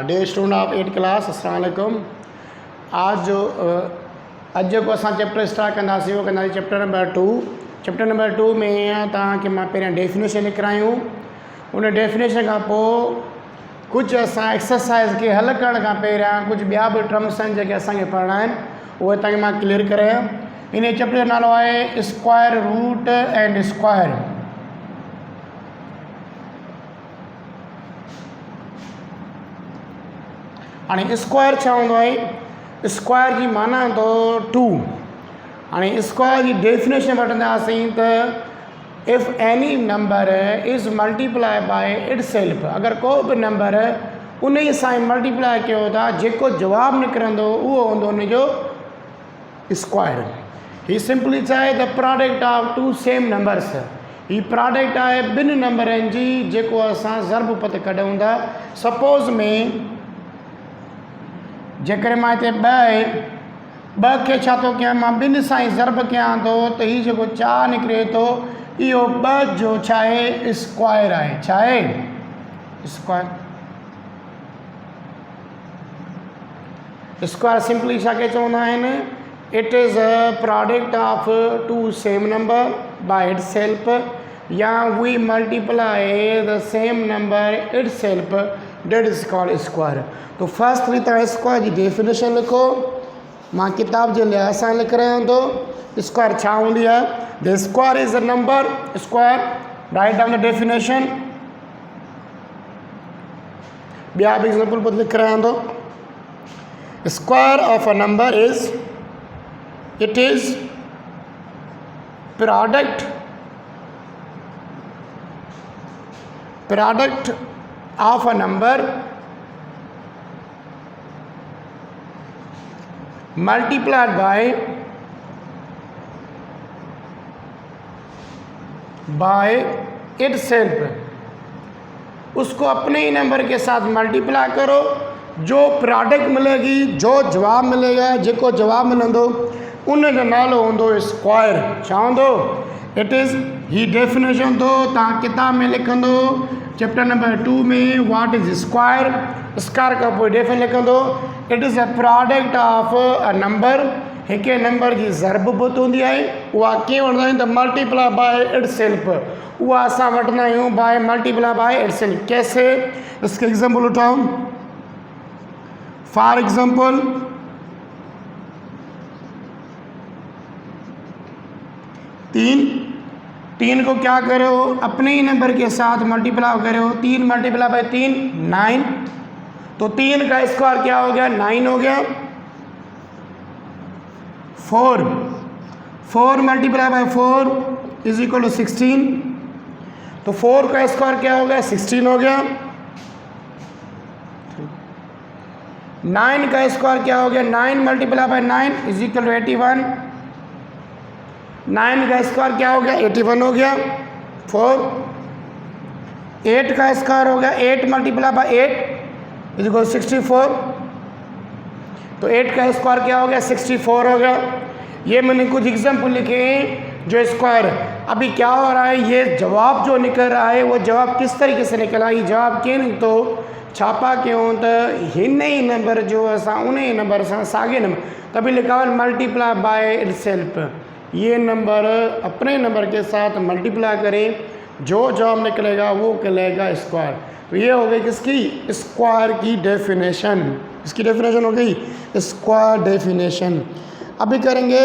Dear student of 8th class, अस्सलाम वालेकुम। अॼु जेको असां चैप्टर स्टार्ट कंदासीं उहो कंदासीं चैप्टर नंबर 2। चैप्टर नंबर 2 में तव्हांखे मां पहिरियां डेफिनेशन लिखायूं। उन डेफिनेशन खां पोइ कुझु असां एक्सरसाइज़ खे हल करण खां पहिरियां कुझु ॿिया बि टर्म्स आहिनि जेके असांखे पढ़णा आहिनि, उहे तव्हांखे मां क्लियर करायां। इन चैप्टर जो नालो आहे स्क्वायर रूट एंड स्क्वायर। हाणे स्क्वायर छा हूंदो आहे? स्क्वायर जी माना तो 2। हाणे स्क्वायर जी डेफिनेशन वठंदासीं त if any number is multiply by it self, अगरि को बि नंबर उन ई सां मल्टीप्लाई कयो था, जेको जवाबु निकिरंदो उहो हूंदो उनजो स्क्वायर। ही सिंपली छा आहे? The product of two same numbers. ही प्रोडक्ट आहे ॿिनि नंबरनि जी जेको असां ज़र्ब पत कढूं था। सपोज़ में जेकर मां हिते ॿ आहे, ॿ खे छा थो कयां, मां ॿिनि सां ई ज़र्ब कयां थो, त हीउ जेको 4 निकिरे थो इहो 2 जो छा आहे? स्क्वायर आहे। छा आहे? स्क्वायर। स्क्वायर सिंपली छा खे चवंदा आहिनि? It is a product of two same number by itself, या we multiply the same number itself, that is called square. तो फर्स्टली तव्हां स्क्वायर जी डेफिनेशन लिखो। मां किताब जे लिहाज़ सां लिख रहियो थो। स्क्वायर छा हूंदी आहे? The square is a number square. Write down the definition. ॿिया बि एग्जाम्पल पर लिख रहियो थो। Square of a number is, it is product of a number multiplied by it self. उसको अपने ही नंबर के साथ मल्टीप्लाई करो, जो प्रोडक्ट मिलेगी, जो जवाब मिलेगा, जेको जवाब मिलंदो उन जो नालो हूंदो स्क्वायर। छा हूंदो? इट इज़, ही डेफिनेशन तो तव्हां किताब में लिखंदो चैप्टर नंबर 2 में, व्हाट इज़ स्क्वायर। स्क्वायर खां पोइ डेफिनेशन लिखंदो, it is a product of a number. हिकु नंबर जी ज़र्ब बुत हूंदी आहे, उहा कीअं वठंदा आहियूं? त मल्टीप्लाई बाय इट सेल्फ। उहा असां वठंदा आहियूं by multiply by it self. कैसे? इसके एग्जाम्पल उठाओ। फॉर एग्जाम्पल, तीन को क्या करो? अपने ही नंबर के साथ मल्टीप्लाई करो। 3 मल्टीप्लाई बाय 3 9। तो 3 का स्क्वायर क्या हो गया? 9 हो गया। 4 multiply by 4 is equal to 16। तो 4 का स्क्वायर क्या हो गया? 16 हो गया। 9 का स्क्वायर क्या हो गया? 9 multiply by 9 is equal to 81। 9 का स्क्वायर क्या हो गया? 81 हो गया। 4। 8 का स्क्वायर हो गया, 8 मल्टीप्लाई बाय 8 इज इक्वल 64। तो 8 का स्क्वायर क्या हो गया? 64 हो गया। ये मैंने कुछ एग्जाम्पल लिखे हैं जो स्क्वायर। अभी क्या हो रहा है? ये जवाब जो निकल रहा है वो जवाब किस तरीके से निकला? ये जवाब क्यों नहीं तो छापा क्यों? तो हिन ही नंबर जो असां उन ही नंबर सां साॻे नंबर, तभी लिखा हुआ मल्टीप्लाई बाय इट सेल्फ। ये नंबर अपने नंबर के साथ मल्टीप्लाई करें, जो जवाब निकलेगा वो कहलाएगा स्क्वायर। तो ये हो गई किसकी? स्क्वायर की डेफिनेशन। इसकी डेफिनेशन हो गई स्क्वायर डेफिनेशन। अभी करेंगे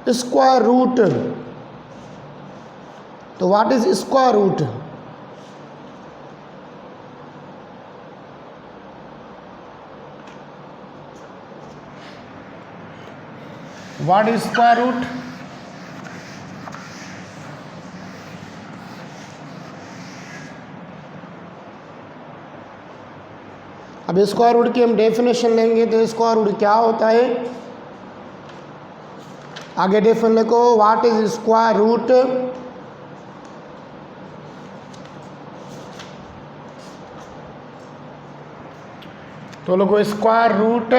स्क्वायर रूट। तो what is square root? What is square root? अब स्क्वायर रूट की हम डेफिनेशन लेंगे। तो स्क्वायर रूट क्या होता है? आगे डेफिनेशन लिखो, व्हाट इज स्क्वायर रूट? तो लोगों स्क्वायर रूट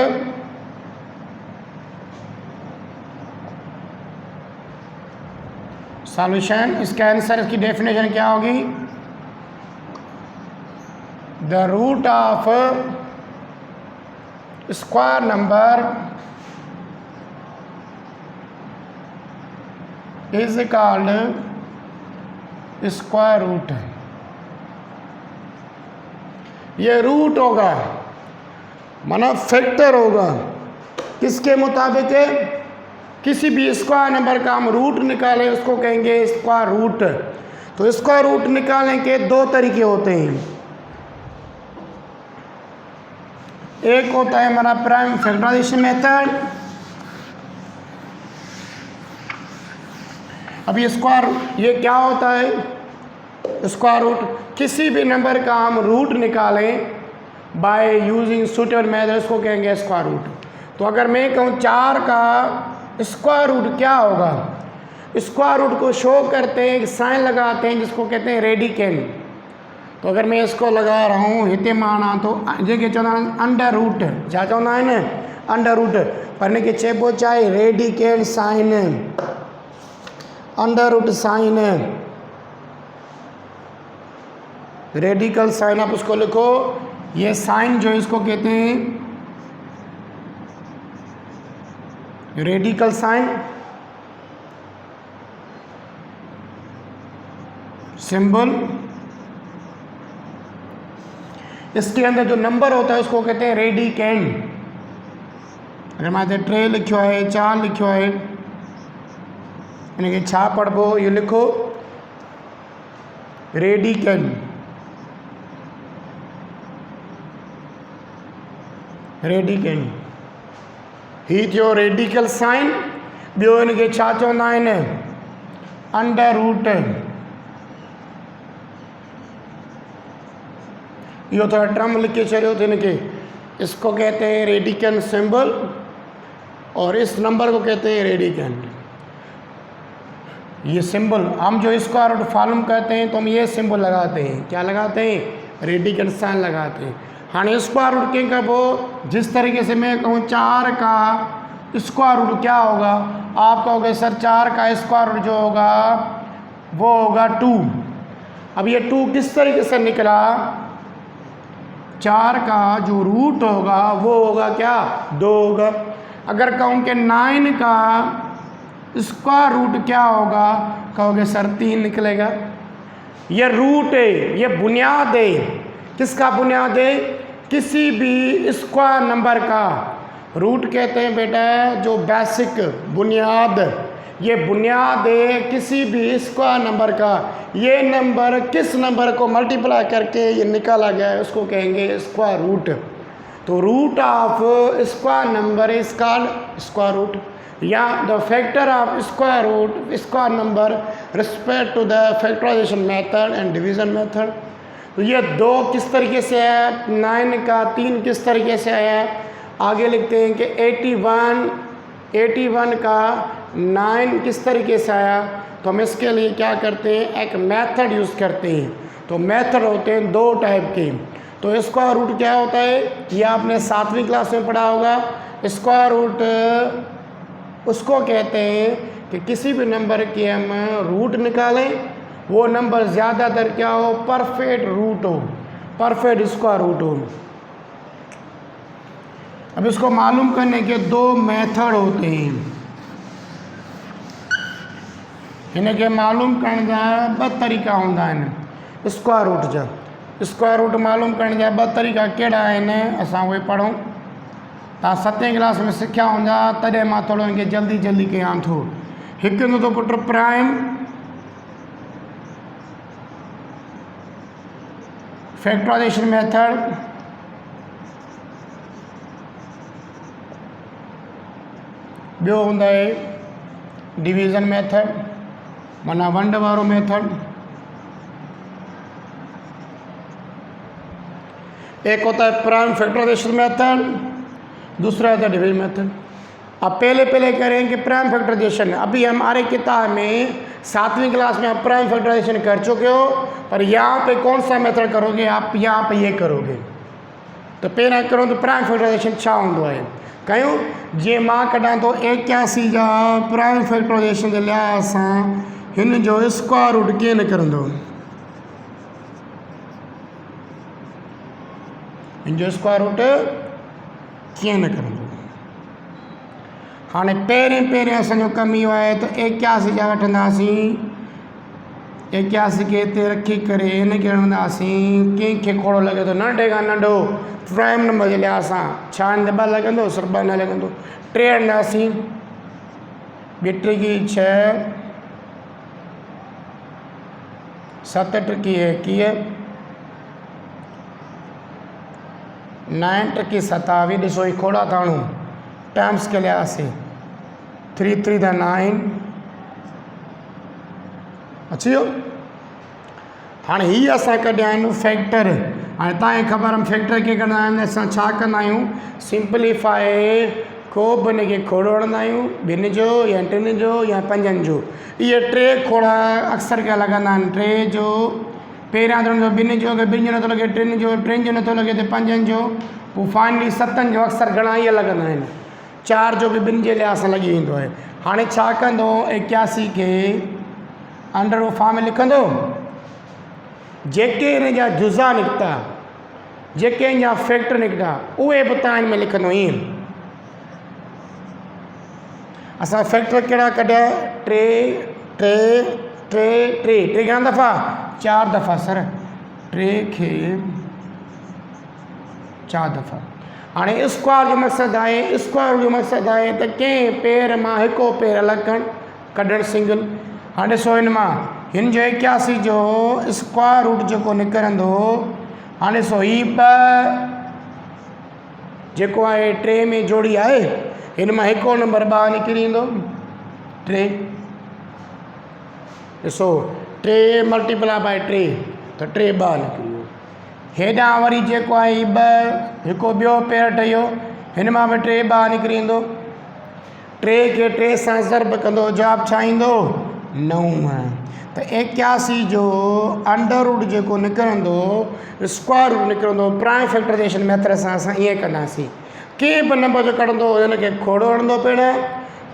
सॉल्यूशन। इसका आंसर, इसकी डेफिनेशन क्या होगी? The root of square number is called square root. ये रूट होगा माना फैक्टर होगा, किसके मुताबिक है? किसी भी स्क्वायर नंबर का हम रूट निकालें उसको कहेंगे स्क्वायर रूट। तो स्क्वायर रूट निकालने के दो तरीके होते हैं। एक होता है हमारा प्राइम फैक्टराइजेशन मेथड। अब ये स्क्वायर, ये क्या होता है? स्क्वायर रूट, किसी भी नंबर का हम रूट निकालें बाय यूजिंग सुटेबल मेथड उसको कहेंगे स्क्वायर रूट। तो अगर मैं कहूँ 4 का स्क्वायर रूट क्या होगा? स्क्वायर रूट को शो करते हैं, साइन लगाते हैं जिसको कहते हैं रेडिकल। तो अगर मैं इसको लगा रहा हूँ हिते माना तो जेके चवंदा अंडर रूट, छा चवंदा आहिनि? Under root. पर हिनखे चइबो चाहे radical sign, under root sign, radical sign. आप उसको लिखो, ये साइन जो इसको कहते हैं रेडिकल साइन, सिंबल। इसके अंदर जो नंबर होता है उसको कहते हैं रेडिकेंड। अगर मां 3 लिखियो है, 4 लिखियो है, इनके छा पढ़बो? ये लिखो रेडिकेंड, रेडिकेंड। ही थियो रेडिकल साइन। ॿियो इनके छा चवंदा आहिनि? Under root. यो थोड़ा टर्म लिखे छो थे इनके, इसको कहते हैं रेडिकन सिंबल और इस नंबर को कहते हैं रेडिकेंड। ये सिंबल हम जो स्क्वायर रूट फॉर्म करते हैं तो हम ये सिंबल लगाते हैं, क्या लगाते हैं? रेडिकन साइन लगाते हैं। हाँ, स्क्वायर रूट क्या करबो? जिस तरीके से मैं कहूँ 4 का स्क्वायर रूट क्या होगा, आप कहोगे सर 4 का स्क्वायर रूट जो होगा वो होगा 2। अब ये 2 किस तरीके से निकला? 4 का जो रूट होगा वो होगा क्या? 2 होगा। अगर कहूँ कि 9 का स्क्वायर रूट क्या होगा, कहोगे सर 3 निकलेगा। ये रूट है, ये बुनियाद है। किसका बुनियाद है? किसी भी स्क्वायर नंबर का रूट कहते हैं बेटा जो बेसिक बुनियाद। ये बुनियाद है किसी भी स्क्वायर नंबर का। ये नंबर किस नंबर को मल्टीप्लाई करके ये निकाला गया है उसको कहेंगे स्क्वायर रूट। तो root of square number is called square root, या the factor of square root square number respect to the factorisation method and division method. तो ये 2 किस तरीके से आया, 9 का 3 किस तरीके से आया। आगे लिखते हैं कि 81 का 9 किस तरीके से आया। तो हम इसके लिए क्या करते हैं, एक मेथड यूज़ करते हैं। तो मेथड होते हैं 2 टाइप के। तो स्क्वायर रूट क्या होता है, ये आपने 7वीं क्लास में पढ़ा होगा। स्क्वायर रूट उसको कहते हैं कि किसी भी नंबर के हम रूट निकालें, वो नंबर ज़्यादातर क्या हो, परफेक्ट रूट हो, परफेक्ट स्क्वायर रूट हो। अब इसको मालूम करने के 2 मेथड होते हैं। इनके मालूम करण जा 2 तरीक़ा हूंदा आहिनि स्क्वायर रूट जा। स्क्वायर रूट मालूम करण जा 2 तरीक़ा कहिड़ा आहिनि, असां उहे पढ़ूं। तव्हां 7वीं क्लास में सिखिया हूंदा, तॾहिं मां थोरो इनखे जल्दी जल्दी कयां थो। हिकु हूंदो पुट प्राइम फैक्टराइजेशन मेथड, ॿियो हूंदा आहे डिवीज़न मेथड, माना वंड वारो मेथड। एक होता है प्राइम फैक्टराइजेशन मेथड, दूसरा होता है डिवीजन मेथड। अब पहले करेंगे प्राइम फैक्टराइजेशन। अभी हमारे किताब में 7वीं क्लास में आप प्राइम फैक्टराइजेशन कर चुके हो, पर यहाँ पे कौन सा मेथड करोगे, आप यहाँ पे ये करोगे। तो पहला करो तो प्राइम फैक्टराइजेशन छा होंदो है कयूं, जे मां कढां तो 81 जा प्राइम फैक्टराइजेशन जे लिहाज़ सां हिन जो स्क्वायर रूट कीअं निकिरंदो। हिन जो स्क्वायर रूट कीअं न करंदो। हाणे पहिरें असांजो कमु इहो आहे त 81 जा वठंदासीं, 81 खे हिते रखी करे हिनखे हणंदासीं, कंहिंखे खोड़ो लॻे थो नंढे खां नंढो प्राइम नंबर जे लिहाज़ सां छा हिन 2 लॻंदो, सिर्फ़ु 2 न लॻंदो, 3 हणंदासीं, 2 टिकी 6, 7 टिकी 21, 9 टिकी 27, ॾिसो ही खोड़ा था हणूं टाइम्स के लिहाज़ से, 3 3 द 9 अची वियो। हाणे हीअ असां कढिया आहिनि फैक्टर। हाणे तव्हांखे ख़बर आहे फैक्टर कीअं कंदा आहिनि, असां छा कंदा आहियूं, सिंपलीफाई को बि हिनखे खोड़ो हणंदा आहियूं, 2 जो या 3 जो या 5 जो। इहे 3 खोड़ा अक्सर क्या लॻंदा आहिनि, 3 जो पहिरियां दफ़ो 2 जो, अगरि 2 जो नथो लॻे 3 जो, 3 जो नथो लॻे त 5 जो, पोइ फाइनली 7 जो अक्सर घणा इहे लॻंदा आहिनि, 4 जो बि 2 जे लिहाज़ सां लॻी वेंदो आहे। हाणे छा कंदो, 81 खे अंडर फॉर्म में लिखंदो, जेके हिन जा जुज़ा निकिता, जेके हिन जा फैक्टर निकिता उहे बि तव्हां हिन में लिखंदो। ईअं असां फैक्टर कहिड़ा कढिया, 3 3 3 3 3 घणा दफ़ा, 4 दफ़ा सर, 3 खे 4 दफ़ा। हाणे स्क्वायर जो मक़सदु आहे, स्क्वायर जो मक़सदु आहे त कंहिं पेर मां हिकु पेर अलॻि कढणु सिंगल। हाणे ॾिसो हिन मां हिन जो 81 जो स्क्वायर रूट जेको निकिरंदो, हाणे ॾिसो ही 2 जेको आहे 3 में जोड़ी आहे, हिन मां हिकिड़ो नंबर 2 निकिरी ईंदो, 3। ॾिसो 3 मल्टीप्लाई बाय 3 त 3 2 निकिरी वियो। हेॾां वरी जेको आहे ही 2 हिकु ॿियो पेर ठहियो, हिन मां बि 3 2 निकिरी ईंदो, 3 खे 3 सां ज़र्ब कंदो, जवाबु छा ईंदो, 9। त 81 जो अंडर रूट जेको निकिरंदो, स्क्वायर रूट निकिरंदो, प्राइम फैक्टराइज़ेशन मेथड सां असां ईअं कंदासीं। कंहिं बि नंबर जो कढंदो हुनखे खोड़ो हणंदो पहिरियों,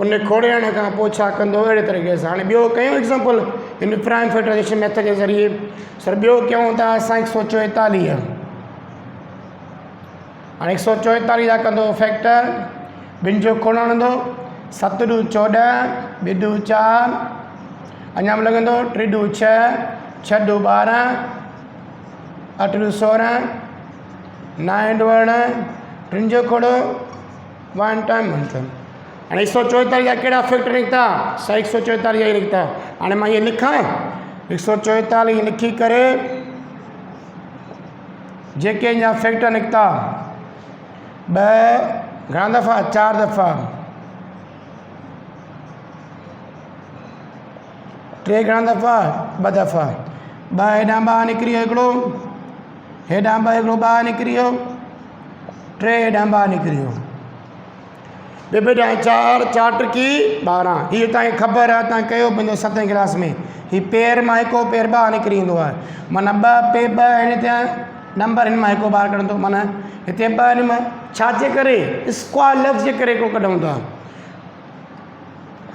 उन खोड़े हणण खां पोइ छा कंदो, अहिड़े तरीक़े सां। हाणे ॿियो कयूं एग्ज़ाम्पल हिन प्राइम फैक्टराइज़ेशन मेथड जे ज़रिए। सर ॿियो कयूं था असां 144। हाणे 144 जा कंदो फैक्टर, 2 जो खोड़ो हणंदो, 7 × 14, 2 × 4, अञा बि लॻंदो, 3 × 6, 6 × 12, 8 × 16, 9 × 18, 3 जो खोड़ो 1 टाइम 1 टाइम। हाणे 144 जा कहिड़ा फैक्टर निकिता, 144 जा ई निकिता। हाणे मां इहे लिखां, 144 लिखी करे जेके हिन जा फैक्टर निकिता 2 घणा दफ़ा, 4 दफ़ा, 3 घणा दफ़ा, 2 दफ़ा, 2 हेॾां 2 निकिरी वियो, हिकिड़ो हेॾां 2 हिकिड़ो 2 निकिरी वियो, 3 हेॾां 2 निकिरी वियो, ॿिए बेटा 4 4 टिकी 12। हीअ तव्हांखे ख़बर आहे, तव्हां कयो पंहिंजो 7वीं क्लास में, हीअ पेर मां हिकिड़ो पेर 2 निकिरी ईंदो आहे, माना 2 पे 2 हिन ते नंबर हिन मां हिकिड़ो ॿाहिरि कढंदो, माना हिते 2 हिन मां छाजे करे, स्क्वायर लफ़्ज़ जे करे हिकिड़ो कढूं था।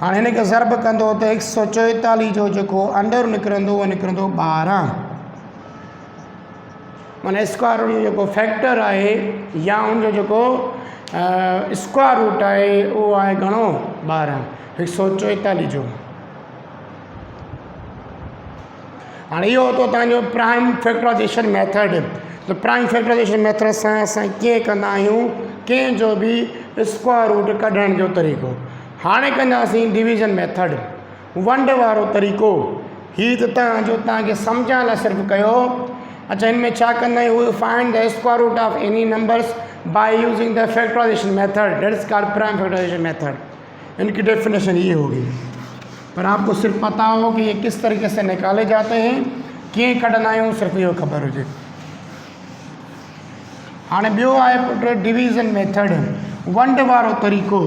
हाणे हिनखे ज़र्ब कंदो त 144 जो जेको अंडर निकिरंदो उहो निकिरंदो 12, माना स्क्वायर रूट जो जेको फैक्टर आहे या उनजो जेको स्क्वायर रूट आहे उहो आहे घणो, 12, 144 जो। हाणे इहो तो तव्हांजो प्राइम फैक्टराइज़ेशन मेथड। त प्राइम फैक्टराइज़ेशन मेथड सां असां कीअं कंदा आहियूं, कंहिं जो बि स्क्वायर रूट कढण जो तरीक़ो। हाणे कंदासीं डिवीज़न मेथड, वंड वारो तरीक़ो। हीअ त तव्हांखे सम्झण लाइ सिर्फ़ु कयो। अच्छा, हिन में छा कंदा आहियूं, find the square root of any numbers by using the factorisation method, that is called prime factorisation method. इनकी डेफिनेशन ये होगी, पर आपको सिर्फ पता हो कि ये किस तरीके से निकाले जाते हैं, कीअं कढंदा आहियूं, सिर्फ़ु इहो ख़बर हुजे। हाणे ॿियो आहे पुट डिवीज़न मेथड, वंड वारो तरीक़ो।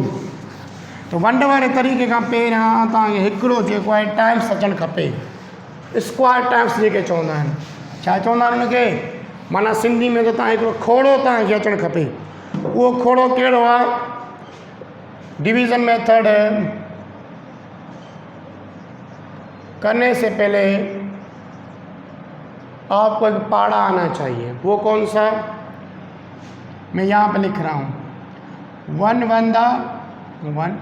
त वंड वारे तरीक़े खां पहिरियां तव्हांखे हिकिड़ो जेको आहे टाइम्स अचणु खपे, स्क्वायर टाइम्स जेके चवंदा आहिनि। छा चवंदा आहिनि हुनखे, माना सिंधी में त तव्हां हिकिड़ो खोड़ो तव्हांखे अचणु खपे। उहो खोड़ो कहिड़ो आहे, डिवीज़न मेथड करने से पहले आपको एक पहाड़ा आना चाहिए। वो कौन सा, मैं यहाँ पे लिख रहा हूँ। 1 1 the 1,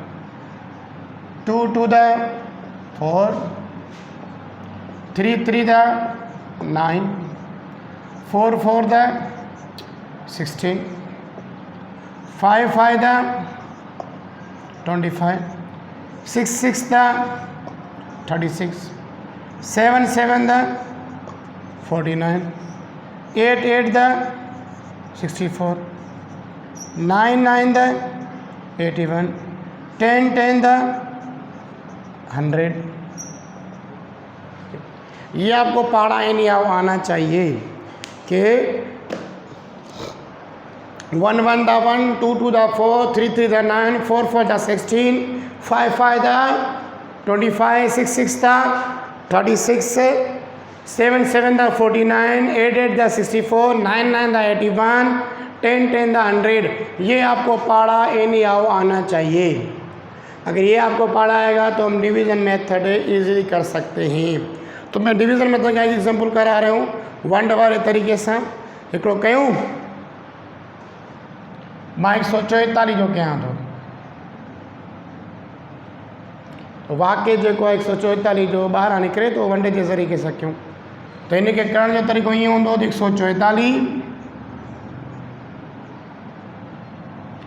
2 2 the 4, 3 3 the 9, 4 4 the 16, 5 5 the 25, 6 6 the 36, 7 7 the 49, 8 8 the 64, 9 9 the 81, 10 10 the 100। ये आपको पढ़ा नहीं आना चाहिए कि 1 1 the 1, 2 2 the 4, 3 3 the 9, 4 4 the 16, 5 5 the 25, 6 6 the 36, 7 7 the 49, 8 8 the 64, 9 9 the 81, 10 10 the 100। ये आपको पढ़ा नहीं आना चाहिए। अगर ये आपको पढ़ा आएगा तो हम डिवीज़न मेथड इजीली कर सकते हैं। तो मैं डिवीज़न मेथड का एग्जांपल करा रहा हूँ वन वारे तरीक़े सां। हिकिड़ो कयूं, मां 144 जो कयां थो, तो वाक़ई जेको 144 जो ॿाहिरां निकिरे तो वंडे जे ज़रिए सां कयूं। तो इनके करण जो तरीक़ो ईअं हूंदो 144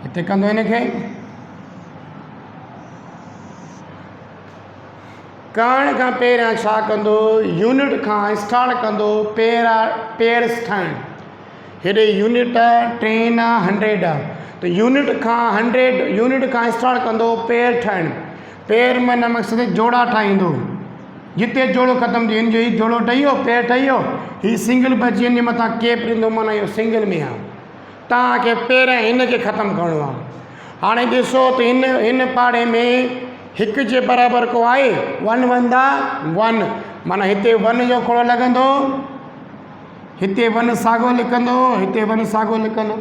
हिते कंदो, इनखे करण खां पहिरियां छा कंदो, यूनिट खां स्टार्ट कंदो पेयर्स ठाहिण। हेॾे यूनिट ट्रेन 100 आहे, तो यूनिट खां 100 यूनिट खां स्टार्ट कंदो पेयर ठाहिण। पेयर में न मक़सद जोड़ा ठाहींदो, जिते जोड़ो ख़त्म थी वञे, हीउ जोड़ो ठही वियो, पेयर ठही वियो, हीउ सिंगल बची वञे मथां केप ॾींदो, माना इहो सिंगल में आहे। तव्हांखे पहिरियां हिन खे ख़त्मु करिणो आहे। हाणे ॾिसो त हिन पाड़े में हिकु जे बराबरि को आहे 1 1 दा 1, माना हिते 1 जो खोड़ो लॻंदो, हिते 1 साॻियो लिखंदो, हिते 1 साॻियो लिखंदो,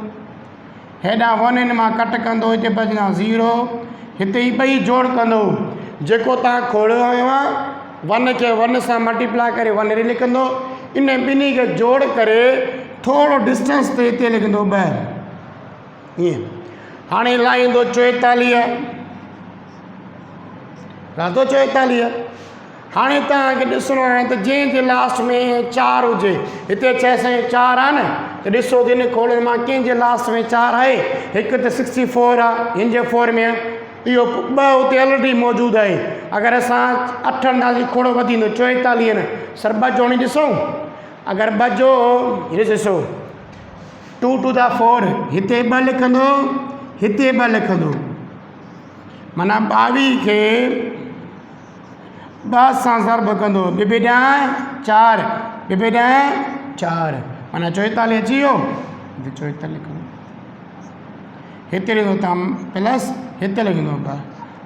हेॾां 1 इन मां कट कंदो, हिते बचंदा 0, हिते ई ॿई जोड़ कंदो। जेको तव्हां खोड़ियो आयो आहे 1 खे 1 सां मल्टीप्लाई करे 1 रे लिखंदो, इन ॿिन्ही खे जोड़ करे थोरो डिस्टेंस ते हिते लिखंदो 2 ईअं। हाणे लाहींदो 44, रातो 44। हाणे तव्हांखे ॾिसणो आहे त जंहिंजे लास्ट में 4 हुजे, हिते 6 सां 4 आहे न, त ॾिसो त हिन खोड़े मां कंहिंजे लास्ट में 4 आहे, हिकु त 64 आहे, हिन जे 4 में इहो 2 हुते ऑलरेडी मौजूदु आहे। अगरि असां 8 हणंदासीं खोड़ो वधींदो 44 न, सर 2 जोड़ी ॾिसूं, अगरि 2 जो हीअ ॾिसो 2 2 the 4, हिते 2 लिखंदो, हिते 2 लिखंदो, माना 22 खे 2 सां ज़र्ब कंदो, 2 ॾांहुं 4, 2 ॾांहुं 4, माना 44 अची वियो। हिते 44 लिखंदो, हिते लिखंदो तव्हां प्लस, हिते लिखंदो 2।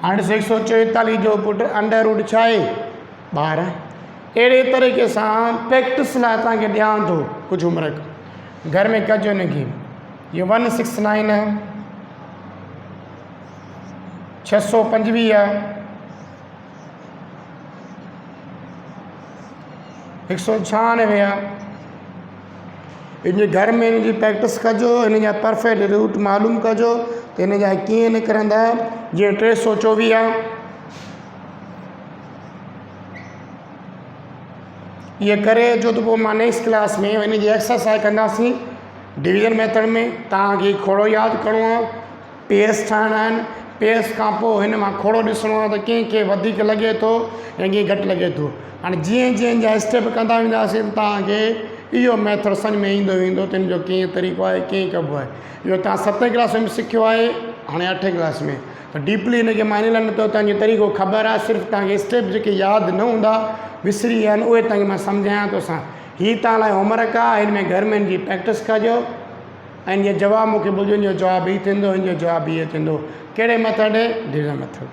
हाणे 144 जो पुट अंडर रूट छा आहे 12। अहिड़े तरीक़े सां प्रैक्टिस लाइ तव्हांखे ॾियां थो कुझु होमवर्क घर में कजो हिनखे। इहो 169 आहे, 625 आहे, 196 आहे। इन घर में इन जी प्रैक्टिस कजो, इन जा परफेक्ट रूट मालूम कजो त इन जा कीअं निकिरंदा। जीअं 324 आहे, ये करे जो तो पोइ मां नेक्स्ट क्लास में इन जी एक्सरसाइज कंदासीं डिवीज़न मेथड में। तव्हांखे खोड़ो यादि करिणो आहे, पेयर्स ठाहिणा आहिनि, पेयर्स खां पोइ हिन मां खोड़ो ॾिसणो आहे त कंहिंखे वधीक लॻे थो ऐं कंहिंखे घटि लॻे थो। हाणे जीअं जीअं जा स्टेप कंदा वेंदासीं त तव्हांखे इहो मेथड सम्झ में ईंदो वेंदो त इन जो कीअं तरीक़ो आहे, कीअं कबो आहे। इहो तव्हां 7वीं क्लास में सिखियो आहे, हाणे 8वीं क्लास में त डीपली हिनखे मां इन लाइ नथो, तव्हांजो तरीक़ो ख़बर आहे, सिर्फ़ु तव्हांखे स्टेप जेके यादि न हूंदा विसरी विया आहिनि उहे तव्हांखे मां सम्झायां थो। असां हीअ तव्हां लाइ होमवर्क आहे, हिन में घर में हिन जी प्रैक्टिस कजो ऐं इन जो जवाबु मूंखे ॿुधो, हिन जो जवाबु हीअ थींदो, हिन जो जवाबु हीअ थींदो। कहिड़े मेथड? Division method.